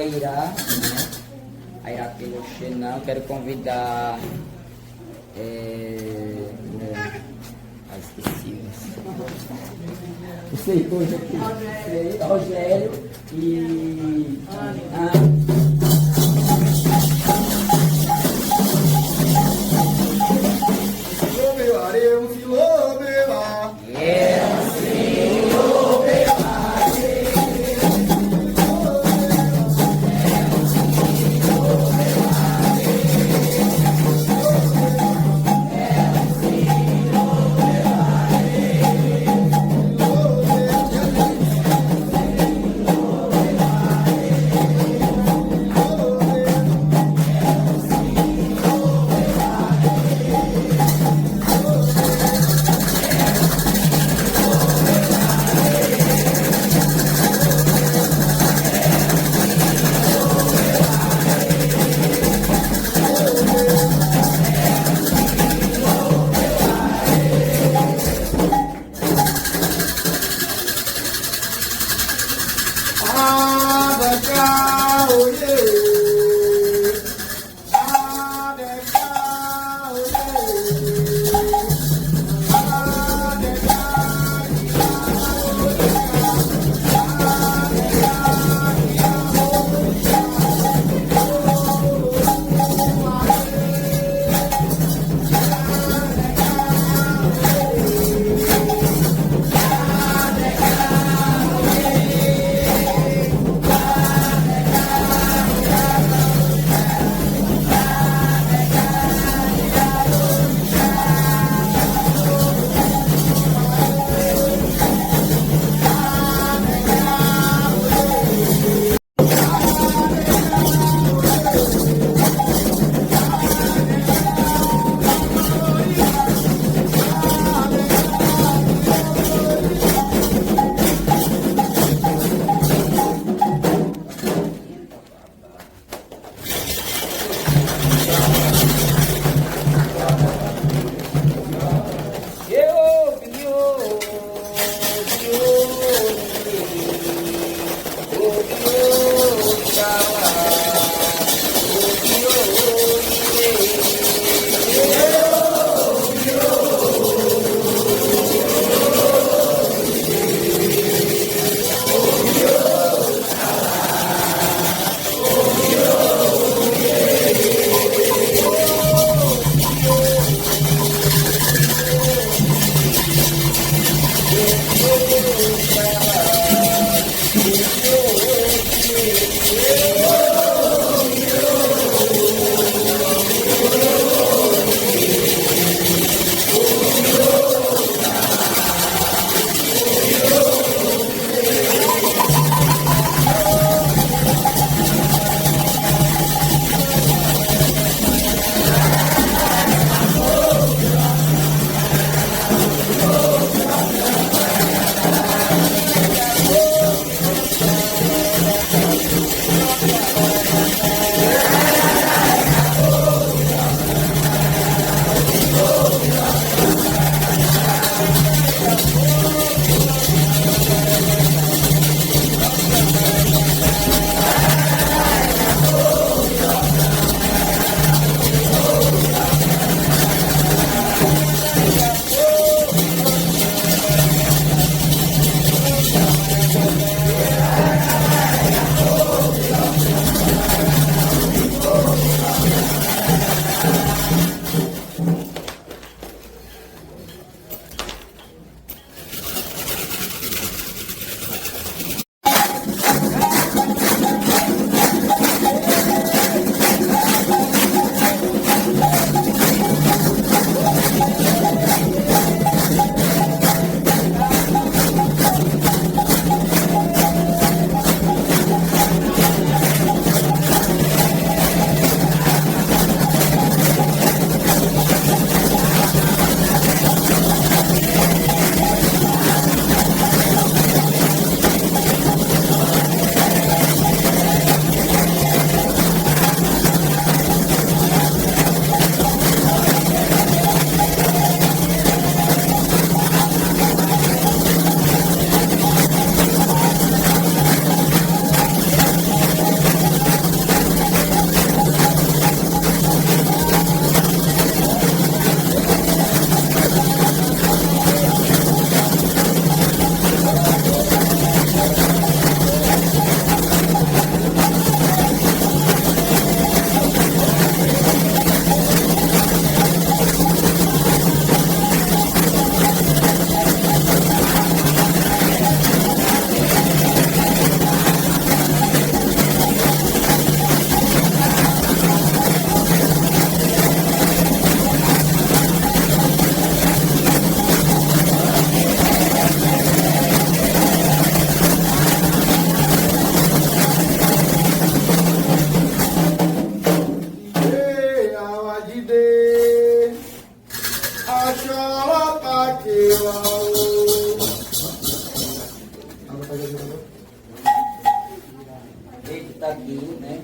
Aira, né? Aira Pelochena. Quero convidar. Esqueci. Sei hoje aqui. Rogério e.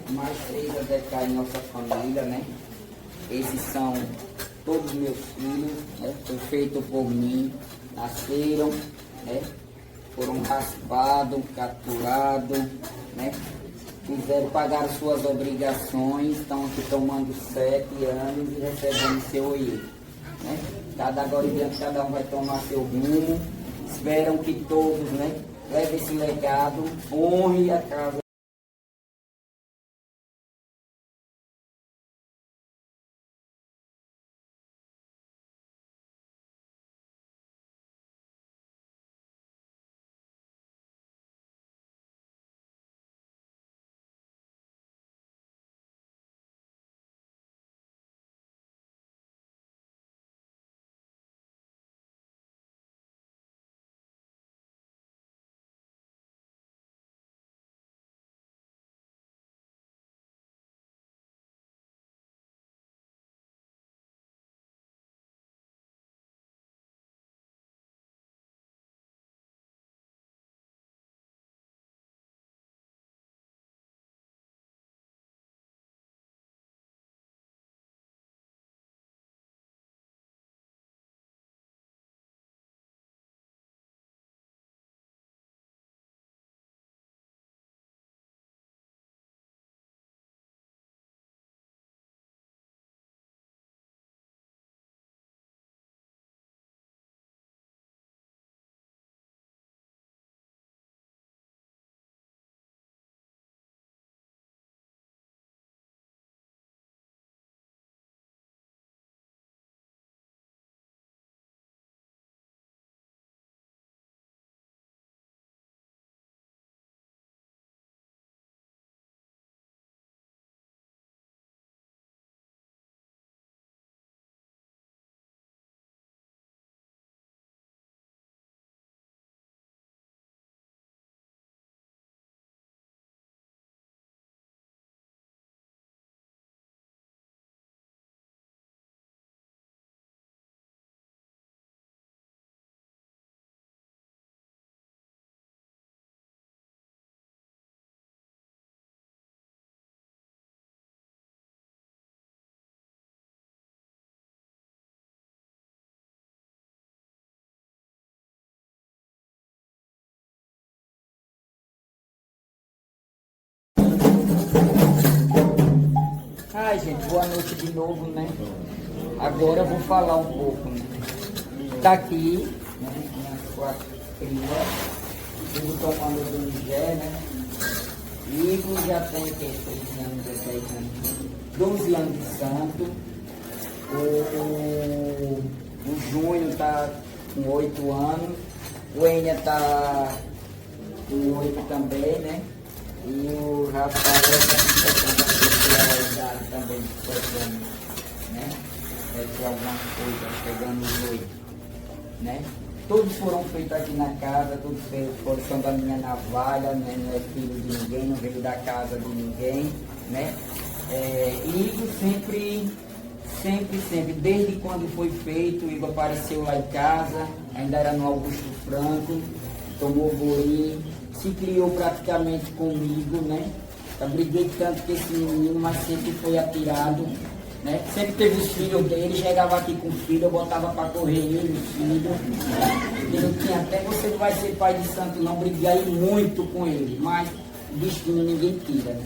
Mais 3 ADK em nossa família, né? Esses são todos meus filhos, né? Foi feito por mim, nasceram, né? Foram raspados, capturados, né? Fizeram pagar suas obrigações, estão aqui tomando 7 anos e recebendo seu IE, né? Agora em diante, cada um vai tomar seu rumo. Esperam que todos, né, levem esse legado, honre a casa. Ai, gente, boa noite de novo, né? Agora eu vou falar um pouco, né? Tá aqui, né? Minhas 4 crias, tudo tomando do Nigé, né? Igor já tem o quê? 13 anos, 16 anos, 12 anos de santo. O Júnior tá com 8 anos. O Enia tá com 8 também, né? E o Rafael tá com também de 7 anos, né? Deve ter alguma coisa chegando nos 8, né? Todos foram feitos aqui na casa, todos foram da minha navalha, né? Não é filho de ninguém, não veio da casa de ninguém, né? Igor sempre, desde quando foi feito, o Igor apareceu lá em casa, ainda era no Augusto Franco, tomou boi, se criou praticamente comigo, né? Eu briguei tanto com esse menino, mas sempre foi atirado, né? Sempre teve os filhos dele, chegava aqui com o filho, eu botava para correr ele, os filhos. Ele tinha até, você não vai ser pai de santo não, briguei muito com ele, mas o destino ninguém tira, né?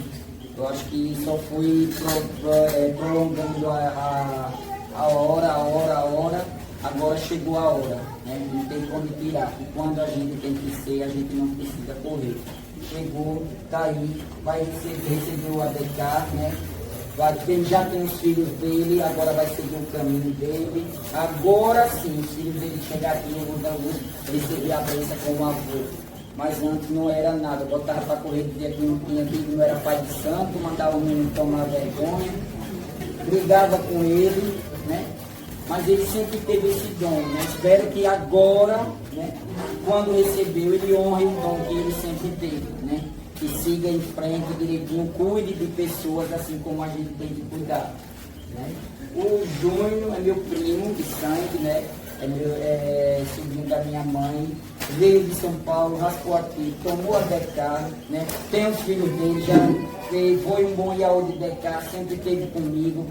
Eu acho que só fui prolongando a hora, agora chegou a hora, né? Não tem como tirar. E quando a gente tem que ser, a gente não precisa correr. Chegou, tá aí, vai receber o ADK, né? Ele já tem os filhos dele, agora vai seguir o caminho dele. Agora sim, os filhos dele chegar aqui no Mundo receber a bênção como avô. Mas antes não era nada, eu botava para correr do dia que não tinha filho, não era pai de santo, mandava o menino tomar vergonha, brigava com ele, né? Mas ele sempre teve esse dom, né? Espero que agora, né, quando recebeu, ele honre o dom que ele sempre teve, né? Que siga em frente direitinho, cuide de pessoas assim como a gente tem que cuidar, né? O Júnior é meu primo de sangue, né? É sobrinho da minha mãe, veio de São Paulo, raspou aqui, tomou a DK, né? Tem os filhos dele, já foi um bom Iaú de Decá, sempre esteve comigo.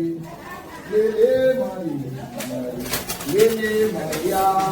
Lele Maria, Lele Maria,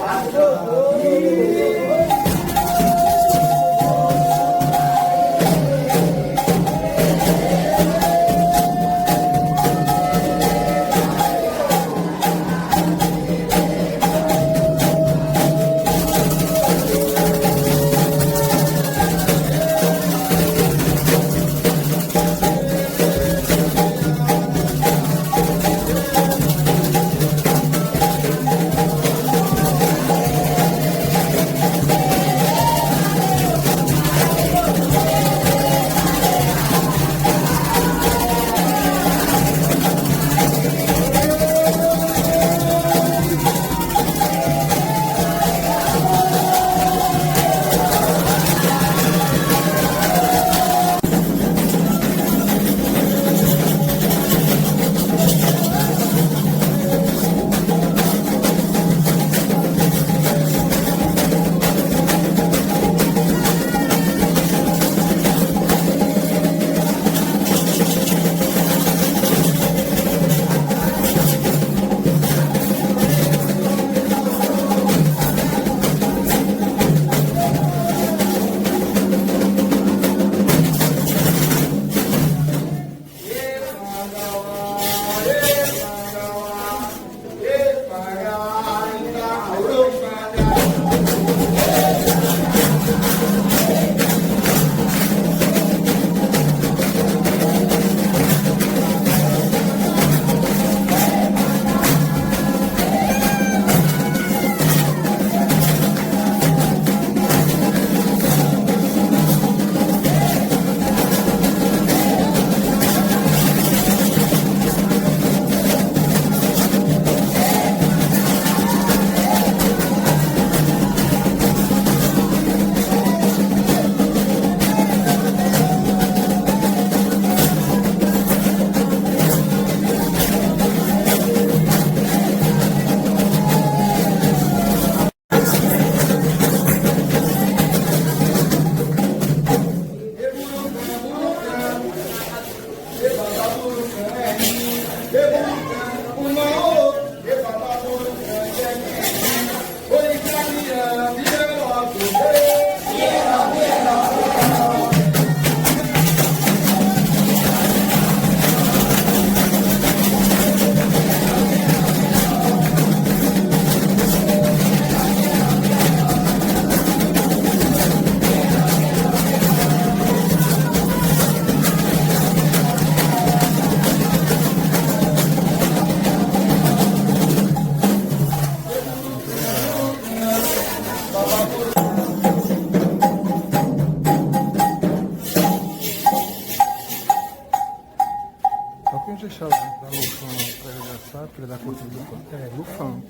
deixar da Lufão para ele assar, porque ele é da corte do Lufão. É, Lufão.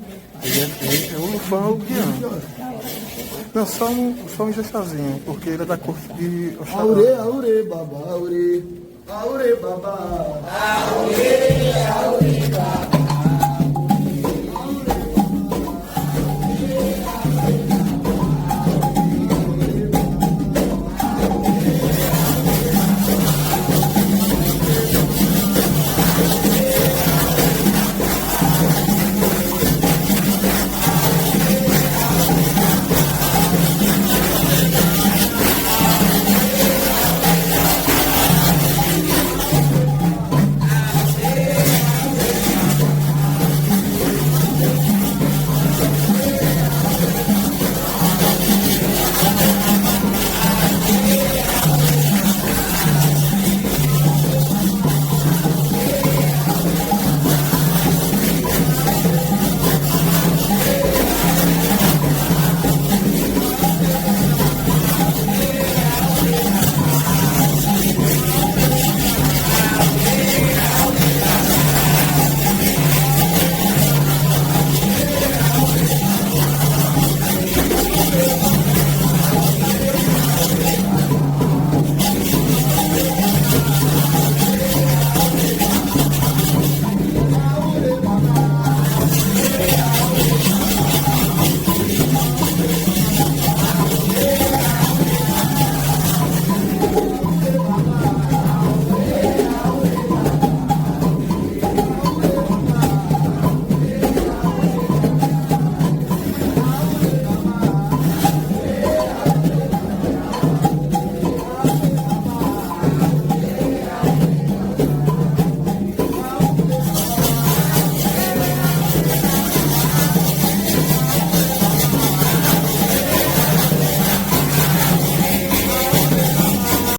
Ele é o Lufão é o Guiano. Não, só um Ingessazinho, porque ele é da corte de Oxalá. Aure, aure, baba, aure. Aure, baba. Aure.